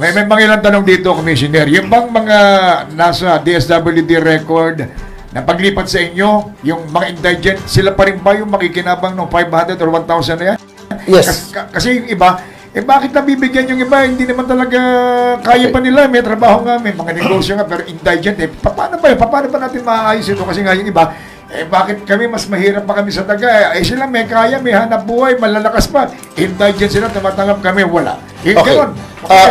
may mga ilang tanong dito, Commissioner. Yung bang mga nasa DSWD record na paglipat sa inyo, yung mga indigent, sila pa rin ba yung makikinabang ng 500 or 1,000 na yan? Yes. Kasi yung iba, bakit nabibigyan yung iba? Hindi naman talaga kaya pa nila. May trabaho nga, may mga negosyo nga, pero indigent, paano ba yun? Paano pa natin maayos ito? Kasi nga yung iba, bakit kami mas mahirap pa kami sa taga? Sila may kaya, may hanap buhay, malalakas pa. Indigent sila, tumatanggap kami, wala. Okay.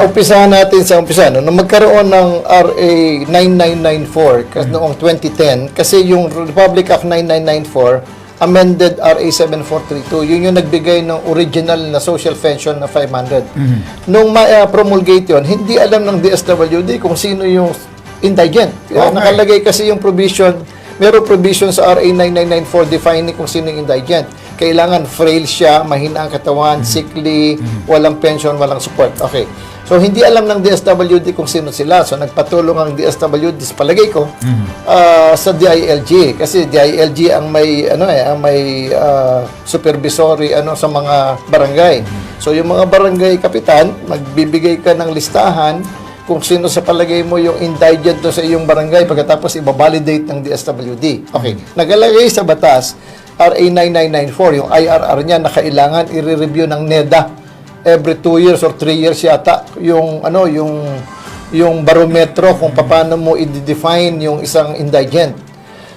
Umpisahan natin sa umpisa. No? Nung magkaroon ng RA 9994 kasi noong 2010, kasi yung Republic Act 9994, amended RA 7432, yun yung nagbigay ng original na social pension na 500. Nung ma-promulgate yun, hindi alam ng DSWD kung sino yung indigent. Nakalagay kasi yung provision, merong provision sa RA 9994 defining kung sino yung indigent. Kailangan frail siya, mahina ang katawan, sickly, walang pension, walang support. Okay. So, hindi alam ng DSWD kung sino sila. So, nagpatulong ang DSWD, palagay ko, sa DILG. Kasi DILG ang may, supervisory sa mga barangay. So, yung mga barangay kapitan, magbibigay ka ng listahan kung sino sa palagay mo yung indigent do sa iyong barangay pagkatapos i-validate ng DSWD. Okay. Nagalagay sa batas, RA 9994, yung IRR niya na kailangan i-review ng NEDA every 2 years or 3 years yata yung barometro kung paano mo i-define yung isang indigent.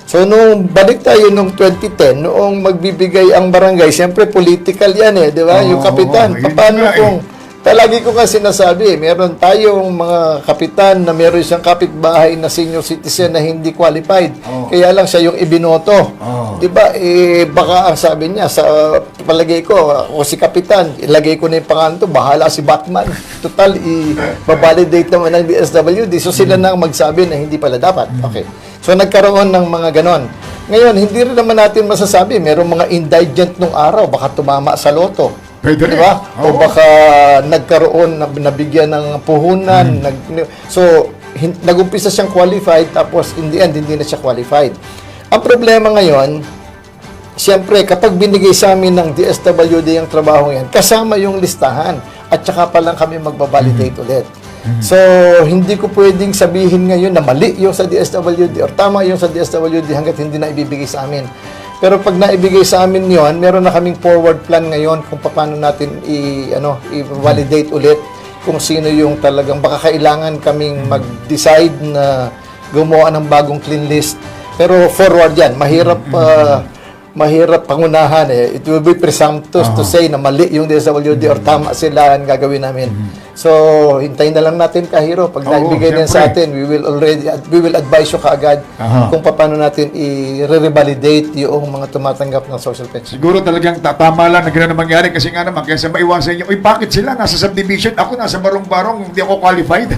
So nung balik tayo nung 2010, noong magbibigay ang barangay, siyempre political yan di ba? Yung kapitan, paano kung palagi ko kasi sinasabi, meron tayong mga kapitan na meron siyang kapitbahay na senior citizen na hindi qualified. Kaya lang siya yung ibinoto. Di ba? Baka ang sabi niya, sa palagay ko, o si kapitan, ilagay ko na yung pangalan to, bahala si Batman. Total, i-validate naman ng DSWD. So sila na ang magsabi na hindi pala dapat. Okay. So nagkaroon ng mga ganon. Ngayon, hindi rin naman natin masasabi, merong mga indigent nung araw, baka tumama sa loto. Pwede diba? O baka nagkaroon, nabigyan ng puhunan. So, nag-umpisa siyang qualified, tapos in the end, hindi na siya qualified. Ang problema ngayon, siyempre, kapag binigay sa amin ng DSWD ang trabaho yan, kasama yung listahan, at saka pa lang kami magbabalidate ulit. So, hindi ko pwedeng sabihin ngayon na mali yung sa DSWD or tama yung sa DSWD hanggat hindi na ibibigay sa amin. Pero pag naibigay sa amin yon, meron na kaming forward plan ngayon kung paano natin i-validate ulit kung sino yung talagang baka kailangan kaming mag-decide na gumawa ng bagong clean list. Pero forward yan, mahirap pangunahan It will be presumptuous to say na mali yung DSWD or tama sila ang gagawin namin. So, hintayin na lang natin, Kahiro. Pag naibigay din sa atin, we will advise you kaagad kung paano natin i-revalidate yung mga tumatanggap ng social pension. Siguro talagang tama lang na gano'n mangyari kasi nga naman, kaysa maiwasan nyo, bakit sila nasa subdivision? Ako nasa barong-barong, hindi ako qualified.